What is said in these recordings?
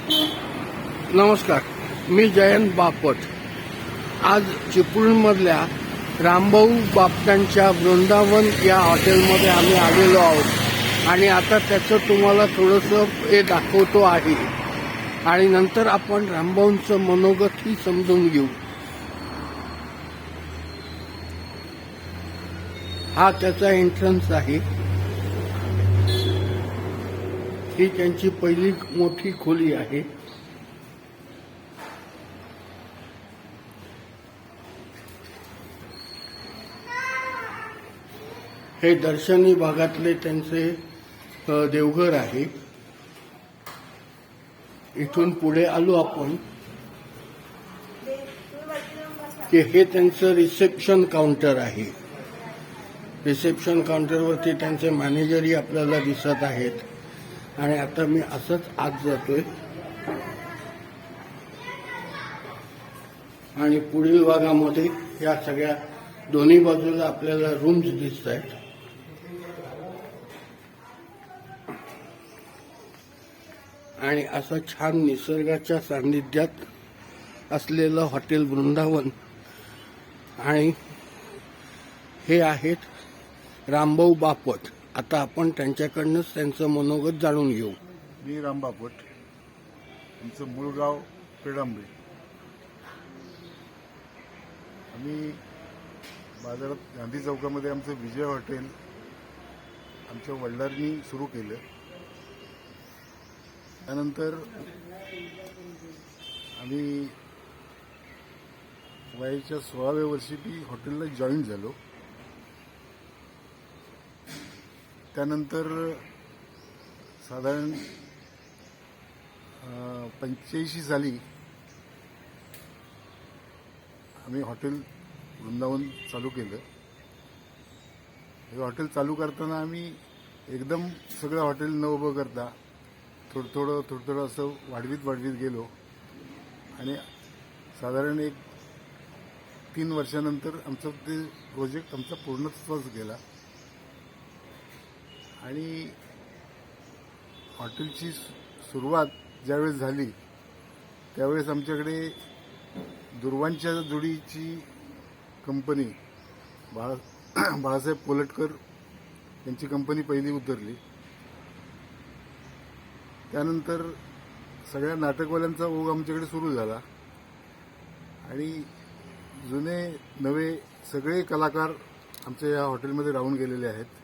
नमस्कार, मी जयंत बापट. आज चिपळूणमधल्या रामभाऊ बापटांच्या वृंदावन या हॉटेलमध्ये आम्ही आलेलो आहोत आणि आता त्याचं तुम्हाला थोडंसं हे दाखवतो आहे आणि नंतर आपण रामभाऊंचं मनोगतही समजून घेऊ. हा त्याचा एंट्रन्स आहे. ही त्यांची पहिली मोठी खोली आहे. हे दर्शनी भागातले त्यांचे देवघर आहे. इथून पुढे आलो आपण की हे त्यांचं रिसेप्शन काउंटर आहे. रिसेप्शन काउंटरवरती त्यांचे मॅनेजरही आपल्याला दिसत आहेत आणि आता मी असंच आत जातोय आणि पुढील भागामध्ये या सगळ्या दोन्ही बाजूला आपल्याला रूम्स दिसत आहेत. आणि असं छान निसर्गाच्या सान्निध्यात असलेलं हॉटेल वृंदावन. आणि हे आहेत रामभाऊ बापट. आता आपण त्यांच्याकडनंच त्यांचं मनोगत जाणून घेऊ. मी राम बापट, आमचं मूळ गाव पेडांबे. आम्ही बाजारात गांधी चौकामध्ये आमचं विजय हॉटेल आमच्या वडिलांनी सुरू केलं. त्यानंतर आम्ही वयाच्या 16व्या वर्षी ती हॉटेलला जॉईन झालो. त्यानंतर साधारण 85 साली आम्ही हॉटेल वृंदावन चालू केलं. हे हॉटेल चालू करताना आम्ही एकदम सगळं हॉटेल न उभं करता थोडं थोडं असं वाढवीत गेलो आणि साधारण 3 वर्षानंतर आमचं ते प्रोजेक्ट आमचा पूर्णत्वास गेला. आणि हॉटेलची सुरुवात ज्यावेळेस झाली त्यावेळेस आमच्याकडे दुर्वांच्या जोडीची कंपनी बाळासाहेब कोलटकर यांची कंपनी पहिली उतरली. त्यानंतर सगळ्या नाटकवाल्यांचा ओघ आमच्याकडे सुरू झाला आणि जुने नवे सगळे कलाकार आमच्या या हॉटेलमध्ये राहून गेलेले आहेत.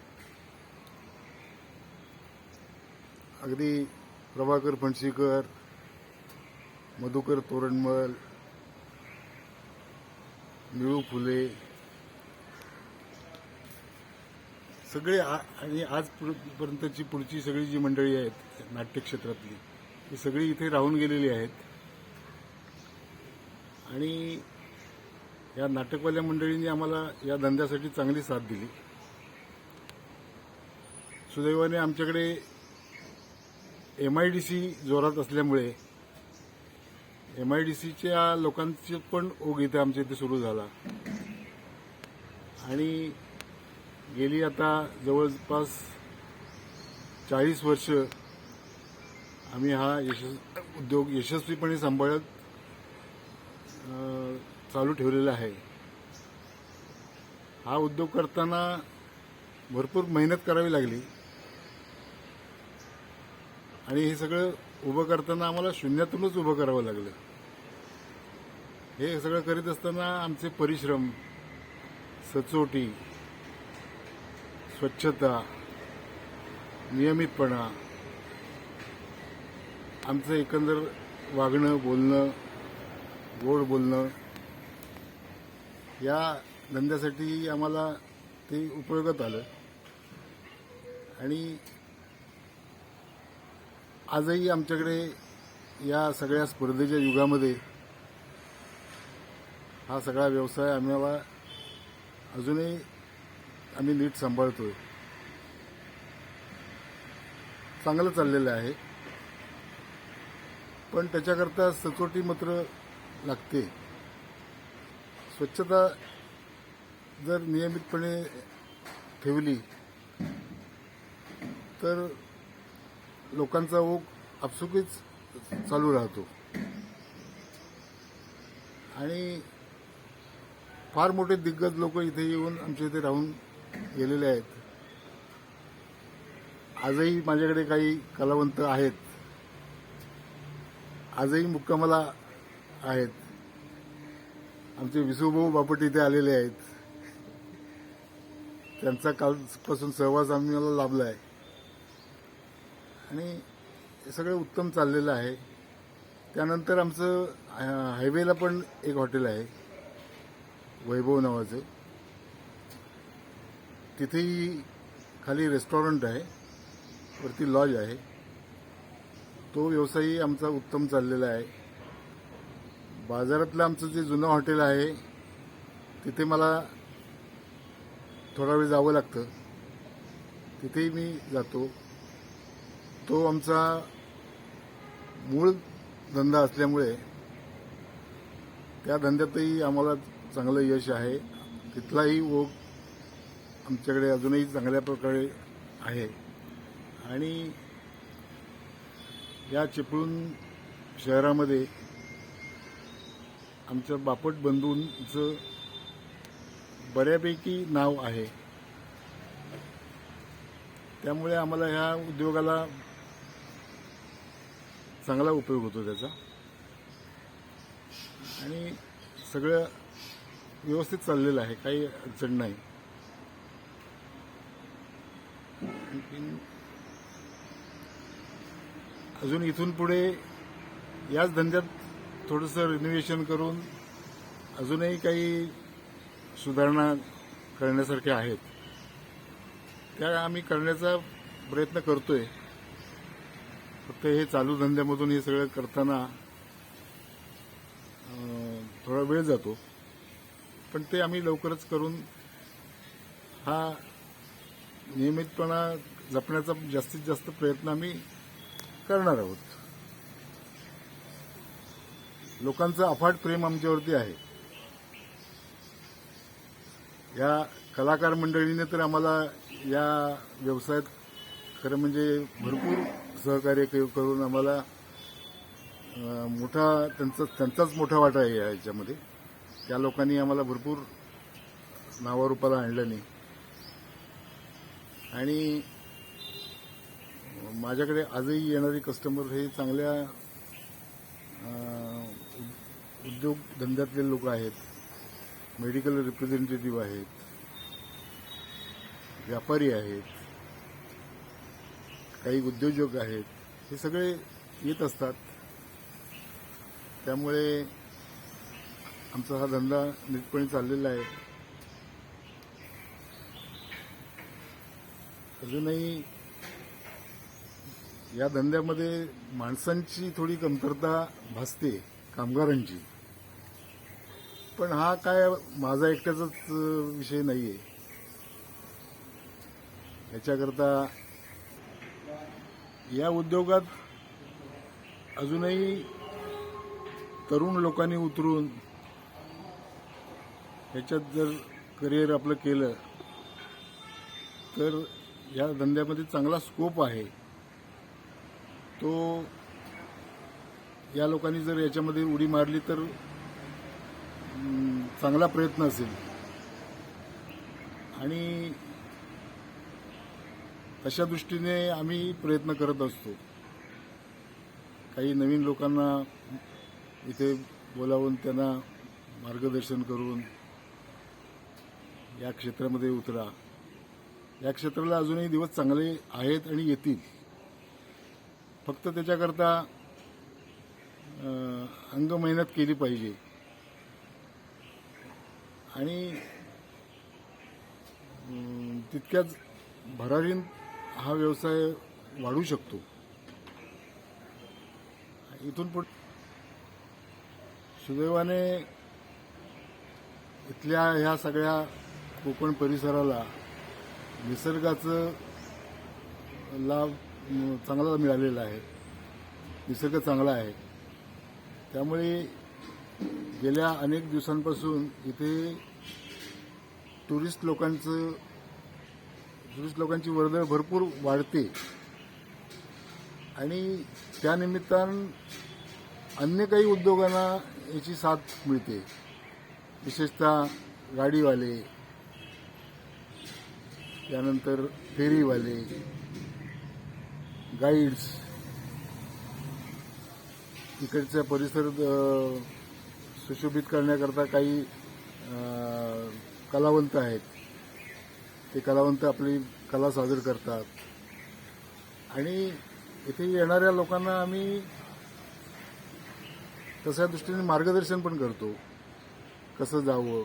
अगदी प्रभाकर फणशीकर, मधुकर तोरणमल, निळू फुले सगळे आणि आजपर्यंतची पुढची सगळी जी मंडळी आहेत नाट्यक्षेत्रातली ती सगळी इथे राहून गेलेली आहेत. आणि या नाटकवाल्या मंडळींनी आम्हाला या धंद्यासाठी चांगली साथ दिली. सुदैवाने आमच्याकडे MIDC जोरात असल्यामुळे MIDCच्या लोकांचे पण ओघ इथे आमच्या इथे सुरू झाला आणि गेली आता जवळपास 40 वर्ष आम्ही हा उद्योग यशस्वीपणे सांभाळत चालू ठेवलेला आहे. हा उद्योग करताना भरपूर मेहनत करावी लागली आणि हे सगळं उभं करताना आम्हाला शून्यातूनच उभं करावं लागलं. हे सगळं करीत असताना आमचे परिश्रम, सचोटी, स्वच्छता, नियमितपणा, आमचं एकंदर वागणं, बोलणं, गोड बोलणं या धंद्यासाठी आम्हाला ते उपयोगात आलं. आणि आजही आमच्याकडे या सगळ्या स्पर्धेच्या युगामध्ये हा सगळा व्यवसाय आम्हाला अजूनही आम्ही नीट सांभाळतोय. चांगलं चाललेलं आहे पण त्याच्याकरता सचोटी मात्र लागते. स्वच्छता जर नियमितपणे ठेवली तर लोकांचा ओघ आपसुकीच चालू राहतो. आणि फार मोठे दिग्गज लोक इथे येऊन आमच्या इथे राहून गेलेले आहेत. आजही माझ्याकडे काही कलावंत आहेत, आजही मुक्कामाला आहेत. आमचे विसुभाऊ बापट इथे आलेले आहेत, त्यांचा कालपासून सहवास आम्हाला लाभला आहे आणि हे सगळं उत्तम चाललेलं आहे. त्यानंतर आमचं हायवेला पण एक हॉटेल आहे वैभव नावाचं. तिथेही खाली रेस्टॉरंट आहे, वरती लॉज आहे. तो व्यवसायही आमचा उत्तम चाललेला आहे. बाजारातलं आमचं जे जुनं हॉटेल आहे तिथे मला थोडा वेळ जावं लागतं, तिथेही मी जातो. तो आमचा मूळ धंदा असल्यामुळे त्या धंद्यातही आम्हाला चांगलं यश आहे. तिथलाही ओघ आमच्याकडे अजूनही चांगल्या प्रकारे आहे. आणि या चिपळूण शहरामध्ये आमच्या बापट बंधूंचं बऱ्यापैकी नाव आहे. त्यामुळे आम्हाला ह्या उद्योगाला चांगला उपयोग होतो त्याचा आणि सगळं व्यवस्थित चाललेलं आहे, काही अडचण नाही. अजून इथून पुढे याच धंद्यात थोडंसं रिनोव्हेशन करून अजूनही काही सुधारणा करण्यासारख्या आहेत, त्या आम्ही करण्याचा प्रयत्न करतोय. फक्त हे चालू धंद्यामधून हे सगळं करताना थोडा वेळ जातो, पण ते आम्ही लवकरच करून हा नियमितपणा जपण्याचा जास्तीत जास्त प्रयत्न आम्ही करणार आहोत. लोकांचं अफाट प्रेम आमच्यावरती आहे. या कलाकार मंडळीने तर आम्हाला या व्यवसायात खरं म्हणजे भरपूर सहकार्य करून आम्हाला मोठा त्यांचाच मोठा वाटा आहे याच्यामध्ये. त्या लोकांनी आम्हाला भरपूर नावारूपाला आणलं नाही आणि माझ्याकडे आजही येणारे कस्टमर हे चांगल्या उद्योग धंद्यातले लोक आहेत, मेडिकल रिप्रेझेंटेटिव्ह आहेत, व्यापारी आहेत, काही उद्योजक आहेत. हे सगळे येत असतात. त्यामुळे आमचा हा धंदा नीटपणे चाललेला आहे. अजूनही या धंद्यामध्ये माणसांची थोडी कमतरता भासते, कामगारांची. पण हा काय माझा एकट्याचाच विषय नाहीये. याच्याकरता या उद्योगात अजूनही तरुण लोकांनी उतरून ह्याच्यात जर करिअर आपलं केलं तर या धंद्यामध्ये चांगला स्कोप आहे. तो या लोकांनी जर याच्यामध्ये उडी मारली तर चांगला प्रयत्न असेल आणि अशा दृष्टीने आम्ही प्रयत्न करत असतो. काही नवीन लोकांना इथे बोलावून त्यांना मार्गदर्शन करून या क्षेत्रामध्ये उतरा. या क्षेत्राला अजूनही दिवस चांगले आहेत आणि येतील. फक्त त्याच्याकरता अंग मेहनत केली पाहिजे आणि तितक्याच भरारीन हा व्यवसाय वाढू शकतो. इथून पुढे सुदैवाने इथल्या ह्या सगळ्या कोकण परिसराला निसर्गाचं लाभ चांगला मिळालेला आहे. निसर्ग चांगला आहे. त्यामुळे गेल्या अनेक दिवसांपासून इथे टुरिस्ट लोकांची वर्दळ भरपूर वाढते. आणि त्यानिमित्तानं अन्य काही उद्योगांना याची साथ मिळते, विशेषतः गाडीवाले, त्यानंतर फेरीवाले, गाईड्स, इकडचा परिसर सुशोभित करण्याकरता काही कलावंत आहेत. ते कलावंत आपली कला सादर करतात आणि इथे येणाऱ्या लोकांना आम्ही तशा दृष्टीने मार्गदर्शन पण करतो, कसं जावं,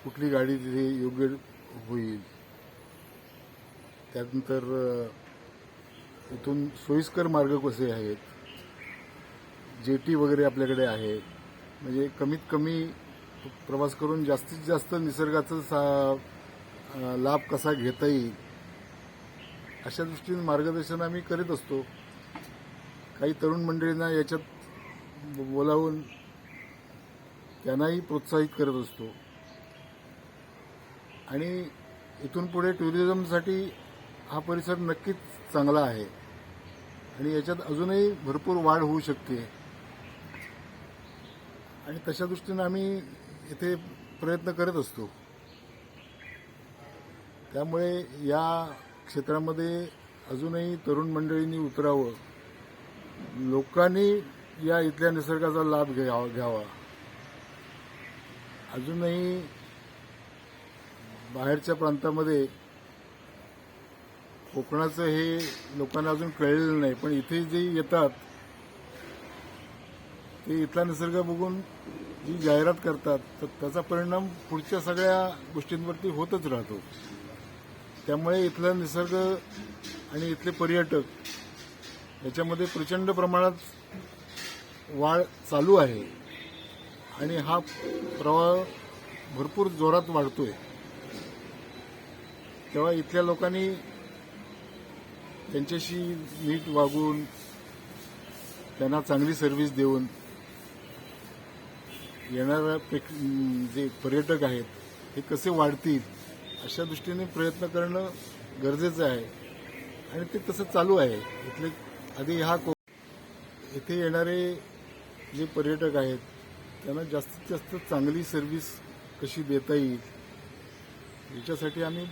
कुठली गाडी तिथे योग्य होईल. त्यानंतर इथून सोयीस्कर मार्ग कसे आहेत, जेटी वगैरे आपल्याकडे आहे, म्हणजे कमीत कमी प्रवास करून जास्तीत जास्त निसर्गाचा लाभ कसा घेता येईल अशा दृष्टीने मार्गदर्शन आम्ही करीत असतो. काही तरुण मंडळींना याच्यात बोलावून त्यांनाही प्रोत्साहित करत असतो आणि इथून पुढे टुरिझमसाठी हा परिसर नक्कीच चांगला आहे आणि याच्यात अजूनही भरपूर वाढ होऊ शकते आणि तशा दृष्टीने आम्ही इथे प्रयत्न करत असतो. त्यामुळे या क्षेत्रामध्ये अजूनही तरुण मंडळींनी उतरावं, लोकांनी या इथल्या निसर्गाचा लाभ घ्यावा. अजूनही बाहेरच्या प्रांतामध्ये कोकणाचं हे लोकांना अजून कळलेलं नाही, पण इथे जे येतात ते इथला निसर्ग बघून जी जाहिरात करतात तर त्याचा परिणाम पुढच्या सगळ्या गोष्टींवरती होतच राहतो. त्यामुळे इथला निसर्ग आणि इथले पर्यटक याच्यामध्ये प्रचंड प्रमाणात वाढ चालू आहे आणि हा प्रवाह भरपूर जोरात वाढतोय. तेव्हा इथल्या लोकांनी त्यांच्याशी नीट वागून त्यांना चांगली सर्व्हिस देऊन येणाऱ्या जे पर्यटक आहेत हे कसे वाढतील अशा दृष्टीने प्रयत्न करणं गरजेचं आहे आणि ते तसं चालू आहे. इथले आधी इथे येणारे जे पर्यटक आहेत त्यांना जास्तीत जास्त चांगली सर्व्हिस कशी देता येईल याच्यासाठी आम्ही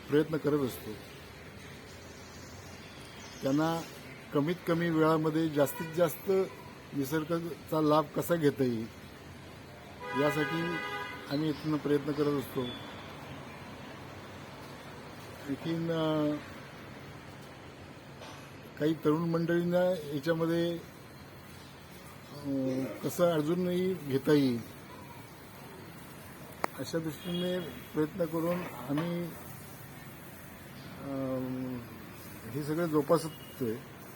प्रयत्न करत असतो. त्यांना कमीत कमी वेळामध्ये जास्तीत जास्त निसर्गाचा लाभ कसा घेता येईल यासाठी आम्ही इथून प्रयत्न करत असतो. आणखीन काही तरुण मंडळींना याच्यामध्ये कसं अजूनही घेता येईल अशा दृष्टीने प्रयत्न करून आम्ही हे सगळं जोपासतोय.